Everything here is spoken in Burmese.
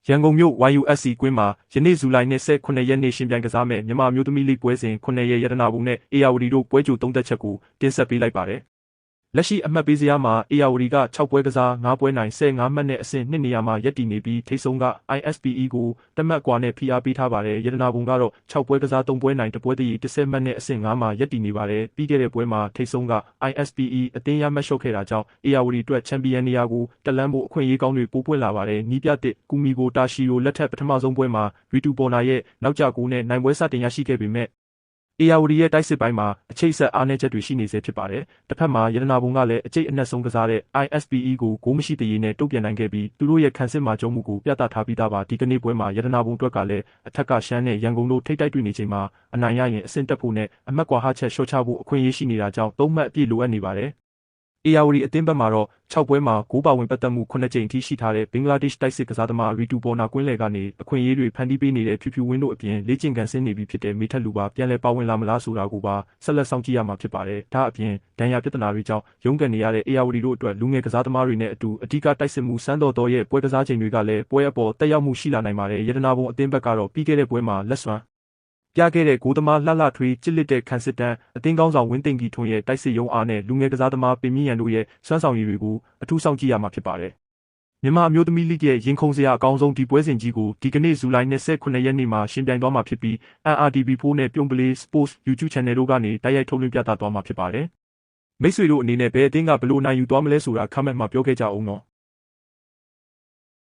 ရန်ကုန်မြို့ YUSC ကွင်းမှာယနေ့ဇူလိုင်29ရက်နေ့ရှင်ပြိုင်ကစားမဲ့မြန်မာအမျိုးသမီးလိပွဲစဉ်9ရဲ့ရတနာပုံနဲ့အေယာဝတီတို့ပွဲကြိုသုံးသက်ချက်ကိုတင်ဆက်ပေးလိုက်ပါတယ်။လက်ရှိအမှတ်ပေးစရာမှာအေယာဝတီက6ပွဲကစား9ပွဲနိုင်15မှတ်နဲ့အဆင့်2နေရာမှာရပ်တည်နေပြီးထိပ်ဆုံးက ISPE ကိုတမတ်ကွာနဲ့ဖိအားပေးထားပါတယ်။ရတနာပုံကတော့6ပွဲကစား3ပွဲနိုင်1ပွဲတည်10မှတ်နဲ့အဆင့်5မှာရပ်တည်နေပါတယ်။ပြီးခဲ့တဲ့ပွဲမှာထိပ်ဆုံးက ISPE အသင်းရမှတ်လျှော့ခဲ့တာကြောင့်အေယာဝတီအတွက်ချန်ပီယံနေရာကိုတက်လန်းဖို့အခွင့်အရေးကောင်းတွေပိုပွင့်လာပါတယ်။နီးပြတစ်ကူမီကိုတာရှီရိုလက်ထက်ပထမဆုံးပွဲမှာရီတူပေါ်နာရဲ့နောက်ကျကိုနဲ့နိုင်ပွဲစတင်ရရှိခဲ့ပေမဲ့အေယာဝတီရဲ့တိုက်စစ်ပိုင်းမှာအချိတ်ဆက်အားနည်းချက်တွေရှိနေစေဖြစ်ပါတယ်။တစ်ဖက်မှာရတနာပုံကလည်းအကျိတ်အနက်ဆုံးကစားတဲ့ ISPE ကိုဂိုးမရှိတရေနဲ့တုံ့ပြန်နိုင်ခဲ့ပြီးသူတို့ရဲ့ခံစစ်မှာကျုံးမှုကိုပြသထားပြီးသားပါ။ဒီကနေ့ပွဲမှာရတနာပုံအတွက်ကလည်းအထက်ကရှမ်းနဲ့ရန်ကုန်တို့ထိပ်တိုက်တွေ့နေချိန်မှာအနိုင်ရရင်အဆင့်တက်ဖို့နဲ့အမှတ်ကွာဟချက်လျှော့ချဖို့အခွင့်အရေးရှိနေတာကြောင့်3မှတ်အပြည့်လိုအပ်နေပါတယ်။အေယာဝတီအသင်းဘက်မှာတော့6ပွဲမှာဂိုးပါဝင်ပတ်သက်မှု9ကြိမ်အထိရှိထားတဲ့ဘင်္ဂလားဒေ့ရှ်တိုက်စစ်ကစားသမားရီတူပေါ်နာကွင်းလယ်ကနေအခွင့်အရေးတွေဖန်တီးပေးနေတဲ့ဖြူဖြူဝင်းတို့အပြင်လေ့ကျင့်ကန်ဆင်းနေပြီဖြစ်တဲ့မေထက်လူပါပြန်လည်ပါဝင်လာမလားဆိုတာကိုပါဆက်လက်စောင့်ကြည့်ရမှာဖြစ်ပါတယ်။ဒါအပြင်ဒဏ်ရာပြဿနာတွေကြောင့်ရုန်းကန်နေရတဲ့အေယာဝတီတို့အတွက်လူငယ်ကစားသမားတွေနဲ့အတူအဓိကတိုက်စစ်မှုစမ်းတော်ရဲ့ပွဲကစားချိန်တွေကလည်းပွဲအပေါ်တက်ရောက်မှုရှိလာနိုင်ပါတယ်။ရတနာပုံအသင်းဘက်ကတော့ပြီးခဲ့တဲ့ပွဲမှာလက်စွမ်းပြခဲ့တဲ့ဂိုးသမားလှထွေးကြစ်လစ်တဲ့ခံစစ်တန်းအသင်းကောင်းဆောင်ဝင်းသိန်းကြီးထွန်းရဲ့တိုက်စစ်ရုံးအားနဲ့လူငယ်ကစားသမားပင်မြင့်ရန်တို့ရဲ့စွမ်းဆောင်ရည်တွေကိုအထူးစောင့်ကြည့်ရမှာဖြစ်ပါတယ်။မြန်မာအမျိုးသမီးလိရဲ့ရင်ခုန်စရာအကောင်းဆုံးဒီပွဲစဉ်ကြီးကိုဒီကနေ့ဇူလိုင်29ရက်နေ့မှာရှင်ပြိုင်သွားမှာဖြစ်ပြီး NRTV4 နဲ့ပြုံးပလေး Sports YouTube Channel တို့ကနေတိုက်ရိုက်ထုတ်လွှင့်ပြသသွားမှာဖြစ်ပါတယ်။မိတ်ဆွေတို့အနေနဲ့ဘယ်အသင်းကဘယ်လိုနိုင်ယူသွားမလဲဆိုတာ comment မှာပြောခဲ့ကြအောင်နော်။